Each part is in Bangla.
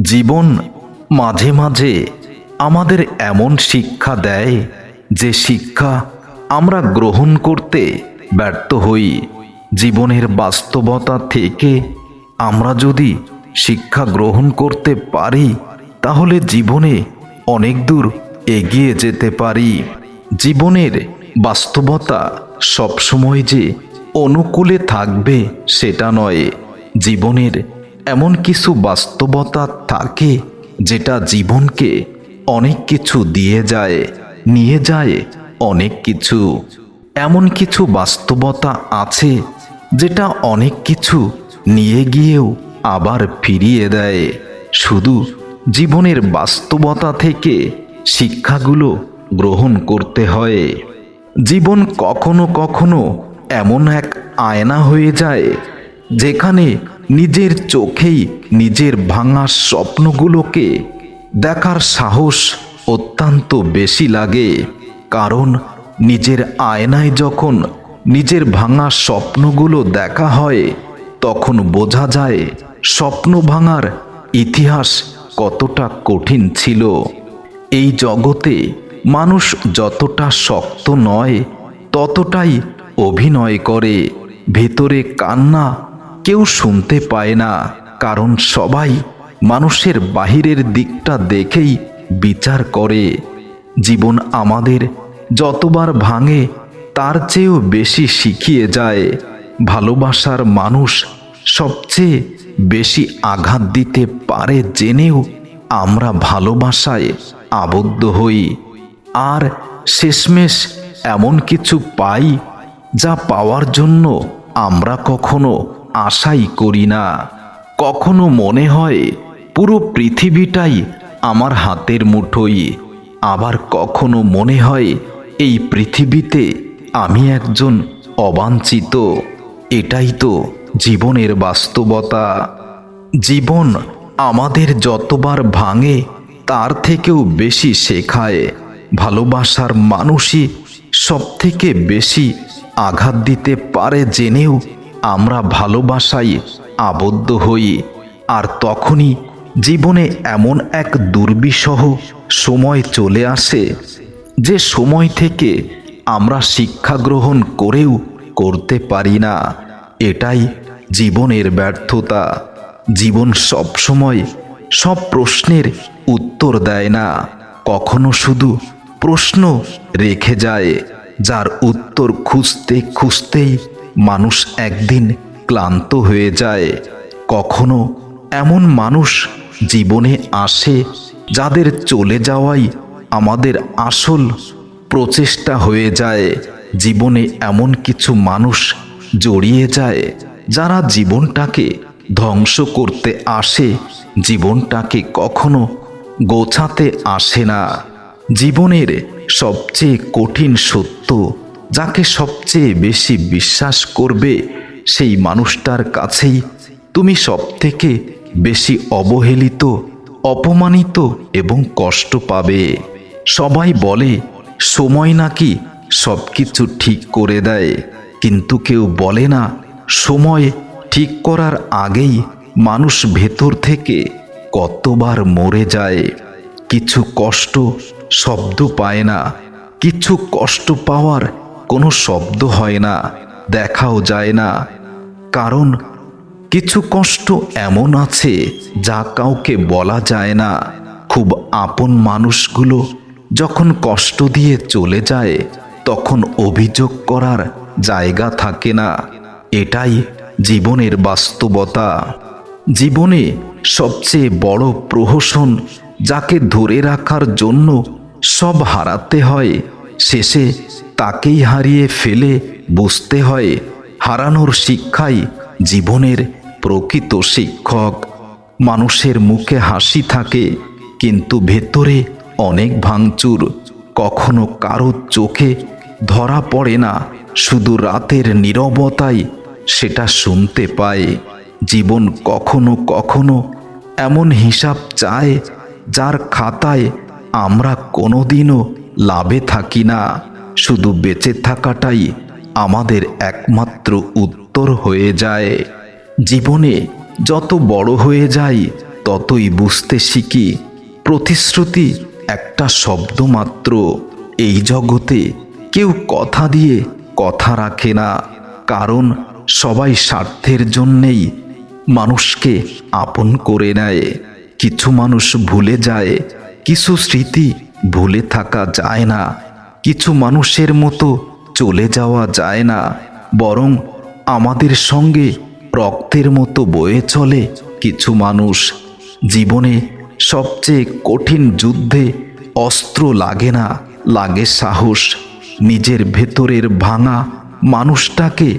জীবন মাঝে মাঝে আমাদের এমন শিক্ষা দেয় যে শিক্ষা আমরা গ্রহণ করতে ব্যর্থ হই। জীবনের বাস্তবতা থেকে আমরা যদি শিক্ষা গ্রহণ করতে পারি তাহলে জীবনে অনেক দূর এগিয়ে যেতে পারি। জীবনের বাস্তবতা সবসময় যে অনুকূলে থাকবে সেটা নয়। জীবনের এমন কিছু বাস্তবতা থাকে যেটা জীবনকে অনেক কিছু দিয়ে যায়, নিয়ে যায় অনেক কিছু। এমন কিছু বাস্তবতা আছে যেটা অনেক কিছু নিয়ে গিয়েও আবার ফিরিয়ে দেয়। শুধু জীবনের বাস্তবতা থেকে শিক্ষাগুলো গ্রহণ করতে হয়। জীবন কখনো কখনো এমন এক আয়না হয়ে যায় যেখানে নিজের চোখেই নিজের ভাঙা স্বপ্নগুলোকে দেখার সাহস অত্যন্ত বেশি লাগে। কারণ নিজের আয়নায় যখন নিজের ভাঙা স্বপ্নগুলো দেখা হয় তখন বোঝা যায় স্বপ্ন ভাঙার ইতিহাস কতটা কঠিন ছিল। এই জগতে মানুষ যতটা শক্ত নয় ততটাই অভিনয় করে। ভেতরে কান্না কেউ শুনতে পায় না, কারণ সবাই মানুষের বাহিরের দিকটা দেখেই বিচার করে। জীবন আমাদের যতবার ভাঙে তার চেয়েও বেশি শিখিয়ে যায়। ভালোবাসার মানুষ সবচেয়ে বেশি আঘাত দিতে পারে জেনেও আমরা ভালোবাসায় আবদ্ধ হই, আর শেষমেশ এমন কিছু পাই যা পাওয়ার জন্য আমরা কখনো আশাই করি না। কখনো মনে হয় পুরো পৃথিবীটাই আমার হাতের মুঠোয়, আবার কখনো মনে হয় এই পৃথিবীতে আমি একজন অবাঞ্ছিত। এটাই তো জীবনের বাস্তবতা। জীবন আমাদের যতবার ভাঙে তার থেকেও বেশি শেখায়। ভালোবাসার মানুষই সবথেকে বেশি আঘাত দিতে পারে জেনেও আমরা ভালোবাসায় আবদ্ধ হই। আর তখনই জীবনে এমন এক দুর্বিষহ সময় চলে আসে যে সময় থেকে আমরা শিক্ষা গ্রহণ করেও করতে পারি না। এটাই জীবনের ব্যর্থতা। জীবন সব সময় সব প্রশ্নের উত্তর দেয় না, কখনো শুধু প্রশ্ন রেখে যায়, যার উত্তর খুঁজতে খুঁজতেই মানুষ একদিন ক্লান্ত হয়ে যায়। কখনো এমন মানুষ জীবনে আসে যাদের চলে যাওয়াই আমাদের আসল প্রচেষ্টা হয়ে যায়। জীবনে এমন কিছু মানুষ জড়িয়ে যায় যারা জীবনটাকে ধ্বংস করতে আসে, জীবনটাকে কখনো গোছাতে আসে না। জীবনের সবচেয়ে কঠিন সত্য, যাকে সবচেয়ে বেশি বিশ্বাস করবে সেই মানুষটার কাছেই তুমি সবথেকে বেশি অবহেলিত, অপমানিত এবং কষ্ট পাবে। সবাই বলে সময় নাকি সব কিছু ঠিক করে দেয়, কিন্তু কেউ বলে না সময় ঠিক করার আগেই মানুষ ভেতর থেকে কতবার মরে যায়। কিছু কষ্ট শব্দ পায় না, কিছু কষ্ট পাওয়ার কোনো শব্দ হয় না, দেখাও যায় না। কারণ কিছু কষ্ট এমন আছে যা কাউকে বলা যায় না। খুব আপন মানুষগুলো যখন কষ্ট দিয়ে চলে যায় তখন অভিযোগ করার জায়গা থাকে না। এটাই জীবনের বাস্তবতা। জীবনে সবচেয়ে বড় প্রহসন, যাকে ধরে রাখার জন্য সব হারাতে হয়, শেষে তাকেই হারিয়ে ফেলে বুঝতে হয় হারানোর শিক্ষাই জীবনের প্রকৃত শিক্ষক। মানুষের মুখে হাসি থাকে কিন্তু ভেতরে অনেক ভাঙচুর। কখনো কারো চোখে ধরা পড়ে না, শুধু রাতের নীরবতায় সেটা শুনতে পায়। জীবন কখনো কখনো এমন হিসাব চায় যার খাতায় আমরা কোনোদিনও লাভে থাকি না। শুধু বেঁচে থাকাটাই আমাদের একমাত্র উত্তর হয়ে যায়। জীবনে যত বড় হয়ে যাই ততই বুঝতে শিখি প্রতিশ্রুতি একটা শব্দ মাত্র। এই জগতে কেউ কথা দিয়ে কথা রাখে না, কারণ সবাই স্বার্থের জন্যেই মানুষকে আপন করে নেয়। কিছু মানুষ ভুলে যায়, কিছু স্মৃতি ভুলে থাকা যায় না। কিছু মানুষের মতো চলে যাওয়া যায় না, বরং আমাদের সঙ্গে রক্তের মতো বয়ে চলে কিছু মানুষ। জীবনে সবচেয়ে কঠিন যুদ্ধে অস্ত্র লাগে না, লাগে সাহস। নিজের ভেতরের ভাঙা মানুষটাকে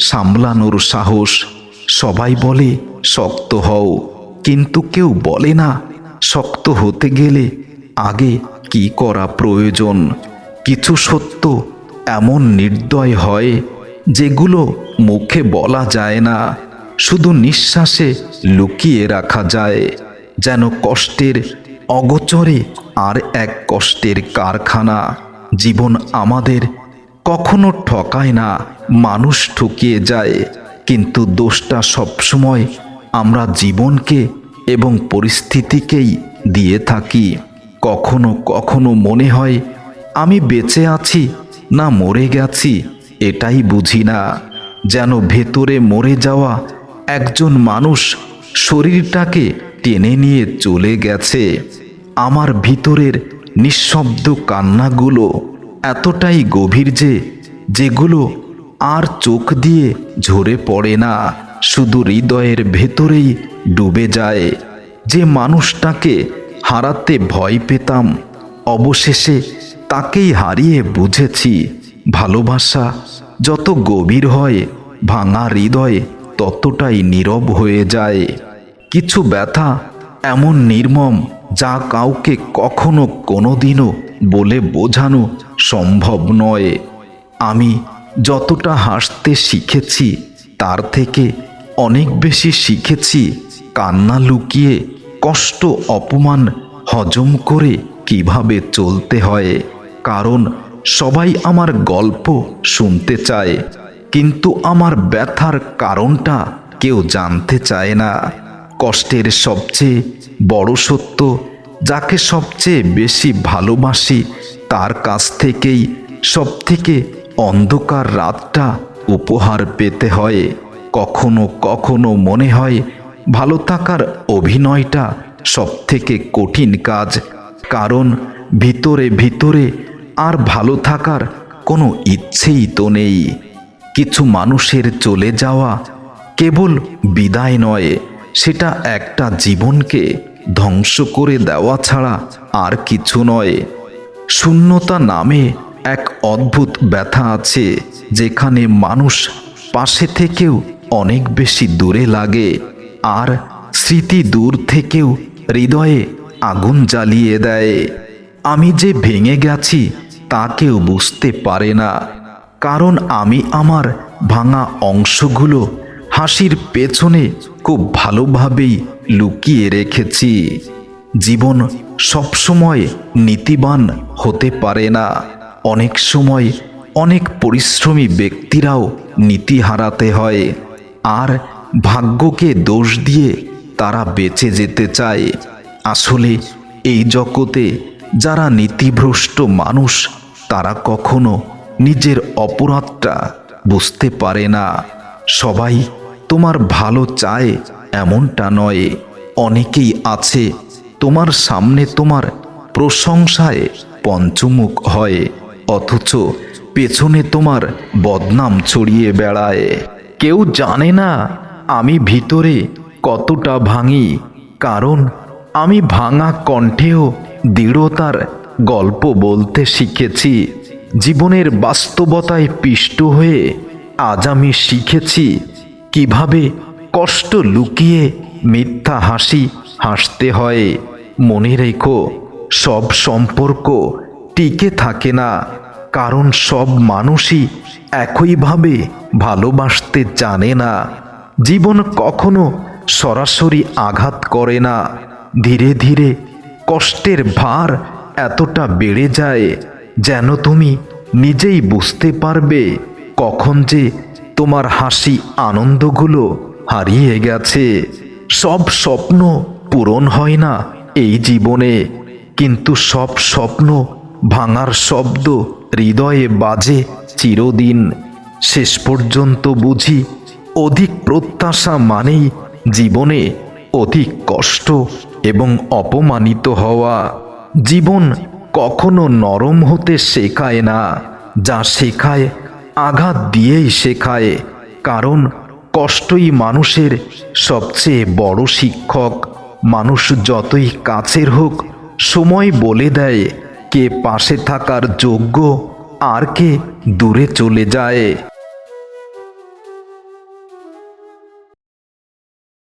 সামলানোর সাহস। সবাই বলে শক্ত হও, কিন্তু কেউ বলে না শক্ত হতে গেলে আগে কি করা প্রয়োজন। কিছু সত্য এমন নির্দয় হয় যেগুলো মুখে বলা যায় না, শুধু নিঃশ্বাসে লুকিয়ে রাখা যায়। যেন কষ্টের অগোচরে আর এক কষ্টের কারখানা। জীবন আমাদের কখনো ঠকায় না, মানুষ ঠকিয়ে যায়, কিন্তু দোষটা সবসময় আমরা জীবনকে এবং পরিস্থিতিকেই দিয়ে থাকি। কখনো কখনো মনে হয় আমি বেঁচে আছি না মরে গেছি এটাই বুঝি না। যেন ভেতরে মরে যাওয়া একজন মানুষ শরীরটাকে টেনে নিয়ে চলে গেছে। আমার ভিতরের নিঃশব্দ কান্নাগুলো এতটাই গভীর যে যেগুলো আর চোখ দিয়ে ঝরে পড়ে না, শুধু হৃদয়ের ভেতরেই ডুবে যায়। যে মানুষটাকে হারাতে ভয় পেতাম, অবশেষে তাকেই হারিয়ে বুঝেছি ভালোবাসা যত গভীর হয়, ভাঙা হৃদয় ততটাই নীরব হয়ে যায়। কিছু ব্যথা এমন নির্মম যা কাউকে কখনো কোনোদিনও বলে বোঝানো সম্ভব নয়। আমি যতটা হাসতে শিখেছি তার থেকে অনেক বেশি শিখেছি কান্না লুকিয়ে, কষ্ট অপমান হজম করে কিভাবে চলতে হয়। কারণ সবাই আমার গল্প শুনতে চায়, কিন্তু আমার ব্যথার কারণটা কেউ জানতে চায় না। কষ্টের সবচেয়ে বড় সত্য, যাকে সবচেয়ে বেশি ভালোবাসি তার কাছ থেকেই সবথেকে অন্ধকার রাতটা উপহার পেতে হয়। কখনো কখনো মনে হয় ভালো থাকার অভিনয়টা সবথেকে কঠিন কাজ, কারণ ভিতরে ভিতরে আর ভালো থাকার কোনো ইচ্ছেই তো নেই। কিছু মানুষের চলে যাওয়া কেবল বিদায় নয়, সেটা একটা জীবনকে ধ্বংস করে দেওয়া ছাড়া আর কিছু নয়। শূন্যতা নামে এক অদ্ভুত ব্যথা আছে, যেখানে মানুষ পাশে থেকেও অনেক বেশি দূরে লাগে, আর স্মৃতি দূর থেকেও হৃদয়ে আগুন জ্বালিয়ে দেয়। আমি যে ভেঙে গেছি তা কেউ বুঝতে পারে না, কারণ আমি আমার ভাঙা অংশগুলো হাসির পেছনে খুব ভালোভাবেই লুকিয়ে রেখেছি। জীবন সবসময় নীতিবান হতে পারে না, অনেক সময় অনেক পরিশ্রমী ব্যক্তিরাও নীতি হারাতে হয়, আর ভাগ্যকে দোষ দিয়ে তারা বেঁচে যেতে চায়। আসলে এই জগতে যারা নীতিভ্রষ্ট মানুষ, তারা কখনো নিজের অপরাধটা বুঝতে পারে না। সবাই তোমার ভালো চায় এমনটা নয়, অনেকেই আছে তোমার সামনে তোমার প্রশংসায় পঞ্চমুখ হয়, অথচ পেছনে তোমার বদনাম ছড়িয়ে বেড়ায়। কেউ জানে না আমি ভিতরে কতটা ভাঙি, কারণ আমি ভাঙা কণ্ঠেও দৃঢ়তার গল্প বলতে শিখেছি। জীবনের বাস্তবতায় পিষ্ট হয়ে আজ আমি শিখেছি কিভাবে কষ্ট লুকিয়ে মিথ্যা হাসি হাসতে হয়। মনে রেখো, সব সম্পর্ক টিকে থাকে না, কারণ সব মানুষই একইভাবে ভালোবাসতে জানে না। জীবন কখনো সরাসরি আঘাত করে না, ধীরে ধীরে কষ্টের ভার এতটা বেড়ে যায় যেন তুমি নিজেই বুঝতে পারবে কখন যে তোমার হাসি আনন্দগুলো হারিয়ে গেছে। সব স্বপ্ন পূরণ হয় না এই জীবনে, কিন্তু সব স্বপ্ন ভাঙার শব্দ হৃদয়ে বাজে চিরদিন। শেষ পর্যন্ত বুঝি অধিক প্রত্যাশা মানেই জীবনে অধিক কষ্ট এবং অপমানিত হওয়া। জীবন কখনো নরম হতে শেখায় না, যা শেখায় আঘাত দিয়েই শেখায়। কারণ কষ্টই মানুষের সবচেয়ে বড় শিক্ষক। মানুষ যতই কাছের হোক, সময় বলে দেয় কে পাশে থাকার যোগ্য আর কে দূরে চলে যায়।